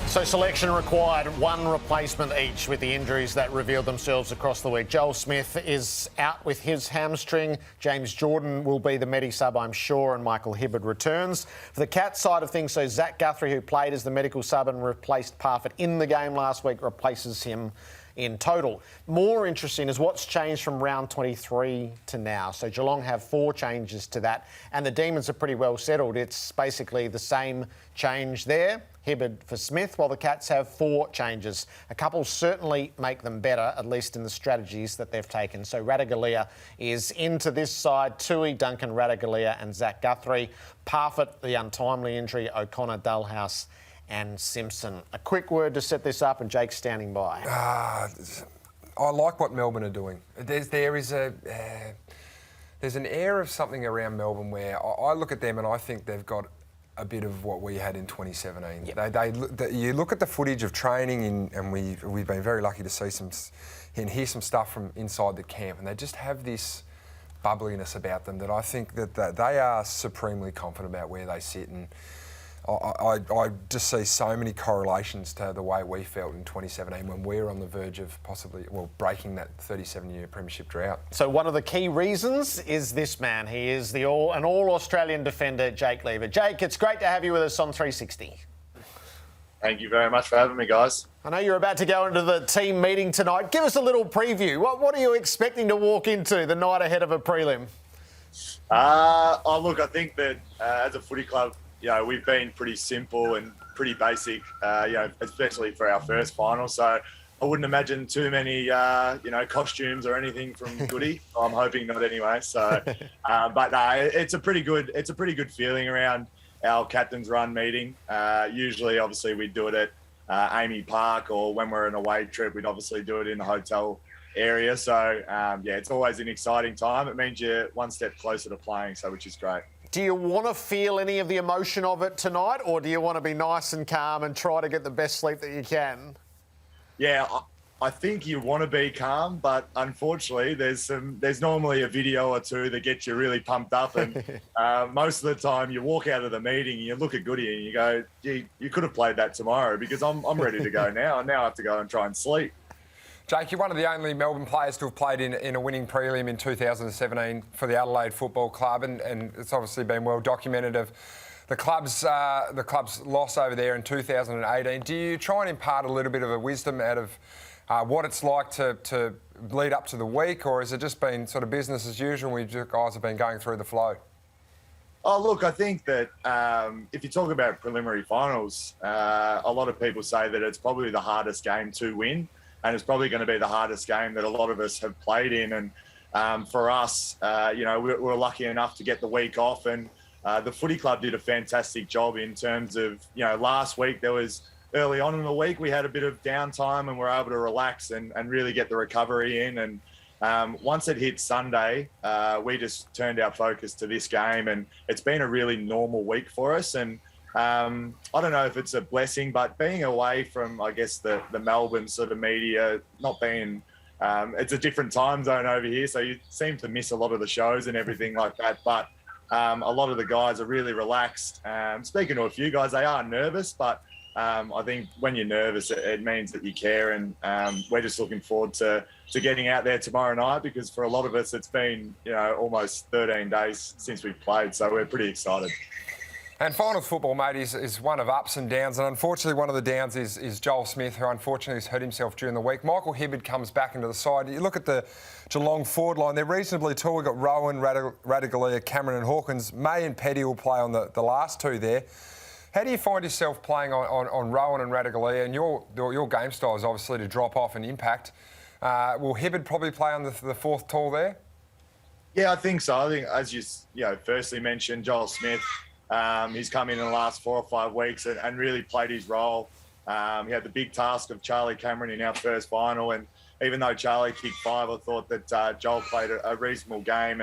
So selection required one replacement each with the injuries that revealed themselves across the week. Joel Smith is out with his hamstring. James Jordan will be the Medi sub, I'm sure, and Michael Hibberd returns. For the Cats side of things, so Zach Guthrie, who played as the medical sub and replaced Parfitt in the game last week, replaces him in total. More interesting is what's changed from round 23 to now. So Geelong have 4 changes to that, and the Demons are pretty well settled. It's basically the same change there. Hibberd for Smith, while the Cats have 4 changes. A couple certainly make them better, at least in the strategies that they've taken. So Ratugolea is into this side. Tui, Duncan, Ratugolea and Zach Guthrie. Parfitt, the untimely injury, O'Connor, Dalhouse and Simpson. A quick word to set this up, and Jake's standing by. I like what Melbourne are doing. There's an air of something around Melbourne where I look at them and I think they've got a bit of what we had in 2017. Yep. You look at the footage of training, and we've been very lucky to see some and hear some stuff from inside the camp, and they just have this bubbliness about them that I think that they are supremely confident about where they sit. And I just see so many correlations to the way we felt in 2017 when we were on the verge of possibly, breaking that 37-year premiership drought. So one of the key reasons is this man. He is an all-Australian defender, Jake Lever. Jake, it's great to have you with us on 360. Thank you very much for having me, guys. I know you're about to go into the team meeting tonight. Give us a little preview. What are you expecting to walk into the night ahead of a prelim? Look, I think that as a footy club, we've been pretty simple and pretty basic, especially for our first final. So I wouldn't imagine too many, costumes or anything from Goody. I'm hoping not anyway. So, but no, it's a pretty good feeling around our captain's run meeting. Usually, obviously, we do it at Amy Park, or when we're on an away trip, we'd obviously do it in the hotel area. So, it's always an exciting time. It means you're one step closer to playing, so which is great. Do you want to feel any of the emotion of it tonight, or do you want to be nice and calm and try to get the best sleep that you can? Yeah, I think you want to be calm, but unfortunately, there's normally a video or two that gets you really pumped up, and most of the time you walk out of the meeting and you look at Goody and you go, "Gee, you could have played that tomorrow," because I'm ready to go now. Now I have to go and try and sleep. Jake, you're one of the only Melbourne players to have played in a winning prelim in 2017 for the Adelaide Football Club, and it's obviously been well documented of the club's loss over there in 2018. Do you try and impart a little bit of a wisdom out of what it's like to lead up to the week, or has it just been sort of business as usual and you guys have been going through the flow? Oh, look, I think that if you talk about preliminary finals, a lot of people say that it's probably the hardest game to win. And it's probably going to be the hardest game that a lot of us have played in. And for us, we're lucky enough to get the week off. And the footy club did a fantastic job in terms of, last week there was early on in the week, we had a bit of downtime and we're able to relax and really get the recovery in. And once it hit Sunday, we just turned our focus to this game. And it's been a really normal week for us. And I don't know if it's a blessing, but being away from, I guess, the Melbourne sort of media, not being, it's a different time zone over here, so you seem to miss a lot of the shows and everything like that. But a lot of the guys are really relaxed. Speaking to a few guys, they are nervous, but I think when you're nervous, it means that you care. And we're just looking forward to getting out there tomorrow night, because for a lot of us, it's been, almost 13 days since we've played. So we're pretty excited. And finals football, mate, is one of ups and downs. And unfortunately, one of the downs is Joel Smith, who unfortunately has hurt himself during the week. Michael Hibberd comes back into the side. You look at the Geelong forward line, they're reasonably tall. We've got Rowan, Ratugolea, Cameron and Hawkins. May and Petty will play on the last two there. How do you find yourself playing on Rowan and Ratugolea? And your game style is obviously to drop off and impact. Will Hibberd probably play on the fourth tall there? Yeah, I think so. I think, as you firstly mentioned, Joel Smith, he's come in the last 4 or 5 weeks and really played his role. He had the big task of Charlie Cameron in our first final, and even though Charlie kicked 5, I thought that Joel played a reasonable game.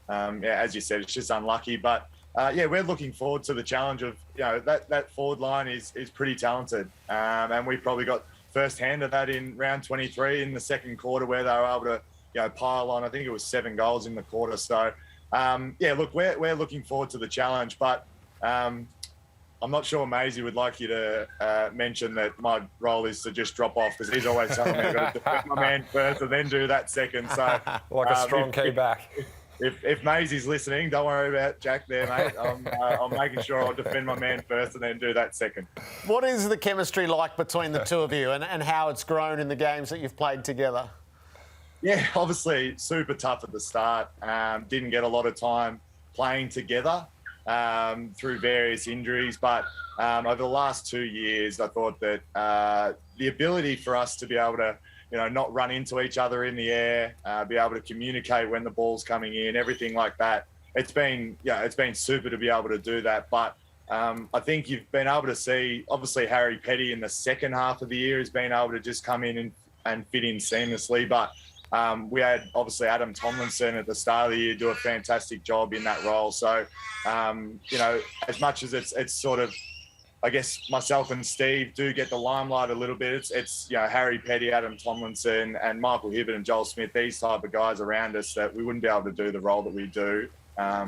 And as you said, it's just unlucky. But we're looking forward to the challenge of that forward line is pretty talented, and we probably got first hand of that in round 23 in the second quarter, where they were able to pile on. I think it was 7 goals in the quarter. So look, we're looking forward to the challenge, but I'm not sure Maisie would like you to mention that my role is to just drop off, because he's always telling me I've got to defend my man first and then do that second. So Like a strong key back. If Maisie's listening, don't worry about Jack there, mate. I'm making sure I'll defend my man first and then do that second. What is the chemistry like between the two of you, and how it's grown in the games that you've played together? Yeah, obviously super tough at the start. Didn't get a lot of time playing together through various injuries. But over the last 2 years, I thought that the ability for us to be able to, not run into each other in the air, be able to communicate when the ball's coming in, everything like that. It's been super to be able to do that. But I think you've been able to see, obviously, Harry Petty in the second half of the year has been able to just come in and fit in seamlessly. But we had, obviously, Adam Tomlinson at the start of the year do a fantastic job in that role. So, as much as it's sort of, I guess myself and Steve do get the limelight a little bit. It's Harry Petty, Adam Tomlinson, and Michael Hibbert and Joel Smith, these type of guys around us, that we wouldn't be able to do the role that we do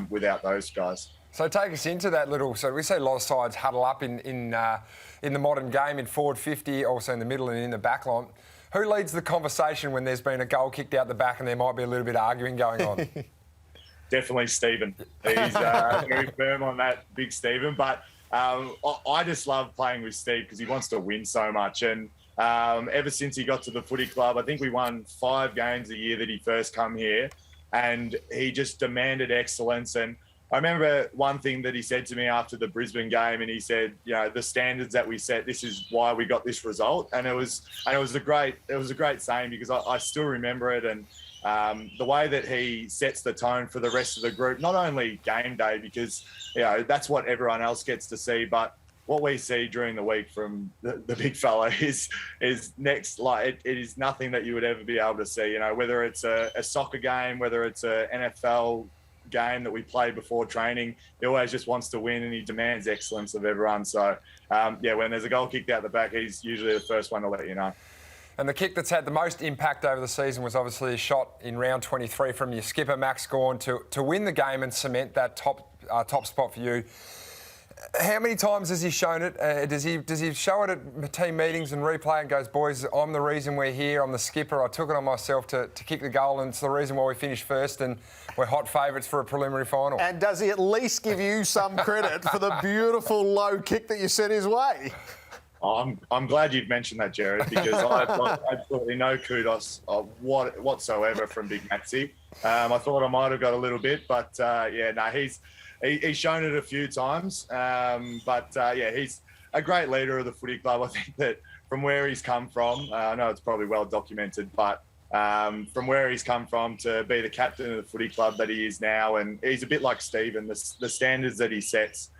without those guys. So take us into that little. So we see a lot of sides huddle up in the modern game in forward 50, also in the middle and in the back line. Who leads the conversation when there's been a goal kicked out the back and there might be a little bit of arguing going on? Definitely Stephen. He's very firm on that, big Stephen. But I just love playing with Steve because he wants to win so much. And ever since he got to the footy club, I think we won 5 games a year that he first come here, and he just demanded excellence. And I remember one thing that he said to me after the Brisbane game, and he said, the standards that we set, this is why we got this result. And it was a great saying, because I still remember it. And the way that he sets the tone for the rest of the group, not only game day, because that's what everyone else gets to see, but what we see during the week from the big fella is next. Like it is nothing that you would ever be able to see. Whether it's a soccer game, whether it's a NFL game that we play before training, he always just wants to win, and he demands excellence of everyone. So when there's a goal kicked out the back, he's usually the first one to let you know. And the kick that's had the most impact over the season was obviously a shot in round 23 from your skipper, Max Gawn, to win the game and cement that top spot for you. How many times has he shown it? Does he show it at team meetings and replay and goes, boys, I'm the reason we're here, I'm the skipper, I took it on myself to kick the goal, and it's the reason why we finished first and we're hot favourites for a preliminary final? And does he at least give you some credit for the beautiful low kick that you sent his way? I'm glad you've mentioned that, Jared, because I've got absolutely no kudos whatsoever from Big Maxi. I thought I might have got a little bit, but he's shown it a few times. He's a great leader of the footy club. I think that from where he's come from, I know it's probably well documented, but from where he's come from to be the captain of the footy club that he is now, and he's a bit like Stephen, the standards that he sets,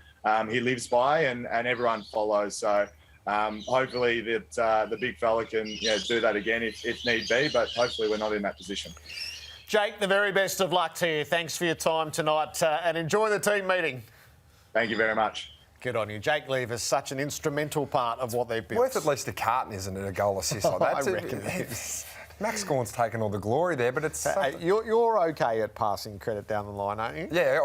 he lives by, and everyone follows. So hopefully that the big fella can do that again if need be, but hopefully we're not in that position. Jake, the very best of luck to you. Thanks for your time tonight, and enjoy the team meeting. Thank you very much. Good on you. Jake Lever's such an instrumental part of what they've built. Worth at least a carton, isn't it, a goal assist like that? I reckon it is. Max Gawn's taken all the glory there, but it's... You're okay at passing credit down the line, aren't you? Yeah,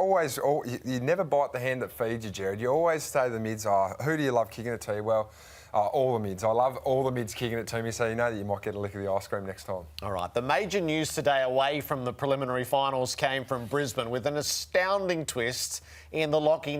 you never bite the hand that feeds you, Jared. You always say to the mids, who do you love kicking it to? Well, all the mids. I love all the mids kicking it to me, so you know that you might get a lick of the ice cream next time. All right. The major news today away from the preliminary finals came from Brisbane with an astounding twist in the locking